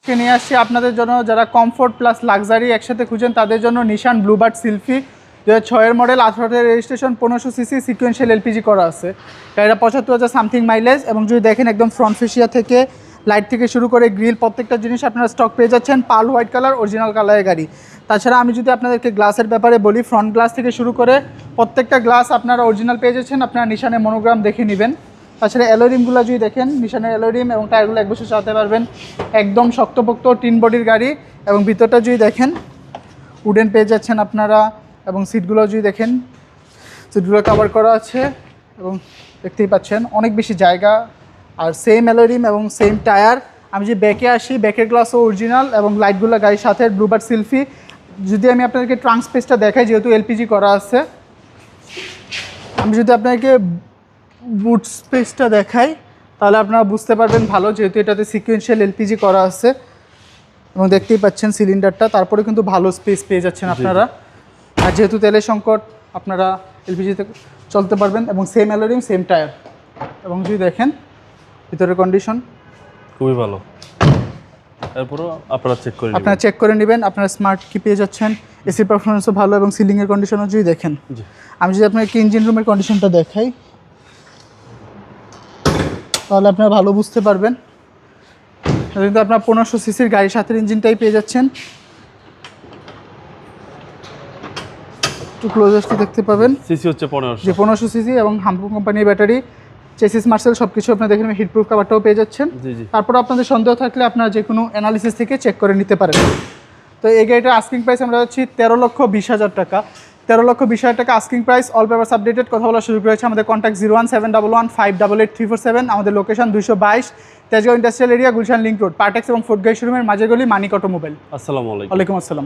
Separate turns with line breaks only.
নিয়ে আসছি আপনাদের জন্য যারা কমফোর্ট প্লাস লাক্সারি একসাথে খুঁজেন তাদের জন্য Nissan Bluebird Sylphy 2006 model 18 registration 1500 CC sequential LPG করা আছে। গাড়িটা 75,000 সামথিং মাইলেজ এবং যদি দেখেন একদম ফ্রন্ট ফেসিয়া থেকে লাইট থেকে শুরু করে গ্রিল প্রত্যেকটা জিনিস আপনারা স্টক পেয়ে যাচ্ছেন। পার্ল হোয়াইট কালার অরিজিনাল কালারের গাড়ি। তাছাড়া আমি যদি আপনাদেরকে গ্লাসের ব্যাপারে বলি, ফ্রন্ট গ্লাস থেকে শুরু করে প্রত্যেকটা গ্লাস আপনারা অরিজিনাল পেয়ে যাচ্ছেন। আপনারা নিশানের মনোগ্রাম দেখে নেবেন। তাছাড়া অ্যালোরিমগুলো যদি দেখেন নিশানের অ্যালোরিম এবং টায়ারগুলো 1 বছর চালাতে পারবেন। একদম শক্তপোক্ত টিন বডির গাড়ি এবং ভিতরটা যদি দেখেন উডেন পেয়ে যাচ্ছেন আপনারা। এবং সিটগুলো যদি দেখেন সিটগুলো কভার করা আছে এবং দেখতেই পাচ্ছেন অনেক বেশি জায়গা আর সেম অ্যালোরিম এবং সেম টায়ার। আমি যে ব্যাকে আসি, ব্যাকের গ্লাসও অরিজিনাল এবং লাইটগুলো গাড়ির সাথে ব্লুবার্ড সিলফি। যদি আমি আপনাদেরকে ট্রাঙ্ক স্পেসটা দেখাই, যেহেতু এলপিজি করা আছে, আমি যদি আপনাকে বুট স্পেসটা দেখাই তাহলে আপনারা বুঝতে পারবেন ভালো, যেহেতু এটাতে সিকোয়েন্সিয়াল এলপিজি করা আছে এবং দেখতেই পাচ্ছেন সিলিন্ডারটা। তারপরে কিন্তু ভালো স্পেস পেয়ে যাচ্ছেন আপনারা। আর যেহেতু তেলের সংকট আপনারা এলপিজিতে চলতে পারবেন এবং সেম অ্যালোরিম সেম টায়ার। এবং যদি দেখেন ভিতরের কন্ডিশন
খুবই ভালো। এরপরও আপনারা
চেক করে নেবেন। আপনারা স্মার্ট কি পেয়ে যাচ্ছেন, এসি পারফরমেন্সও ভালো এবং সিলিংয়ের কন্ডিশনও যদি দেখেন। আমি যদি আপনাকে ইঞ্জিন রুমের কন্ডিশনটা দেখাই তাহলে আপনারা ভালো বুঝতে পারবেন। কিন্তু আপনার 1500 সিসির গাড়ির সাথে ইঞ্জিনটাই পেয়ে যাচ্ছেন। একটু ক্লোজারটি দেখতে পাবেন,
সিসি হচ্ছে 1500,
যে 1500 সিসি এবং হামপুর কোম্পানির ব্যাটারি, চেসিস মার্সেল সব কিছু আপনারা দেখেন। হিটপ্রুফ কাভারটাও পেয়ে যাচ্ছেন। তারপর আপনাদের সন্দেহ থাকলে আপনারা যে কোনো অ্যানালিসিস থেকে চেক করে নিতে পারেন। তো এই গাড়িটার আস্কিং প্রাইস আমরা যাচ্ছি 13,20,000 টাকা। 13,20,000 টাকা asking price. All papers updated. কথা বলার সুযোগ রয়েছে। আমাদের কন্ট্যাক্ট 01711588347। আমাদের location 222 Tejgaon industrial area, Gulshan link road, Partex এবং ফুড গাড়ি শোরুমের মাঝের গলি, মানিক অটোমোবাইল।
আসসালামু আলাইকুম।
ওয়ালাইকুম আসসালাম।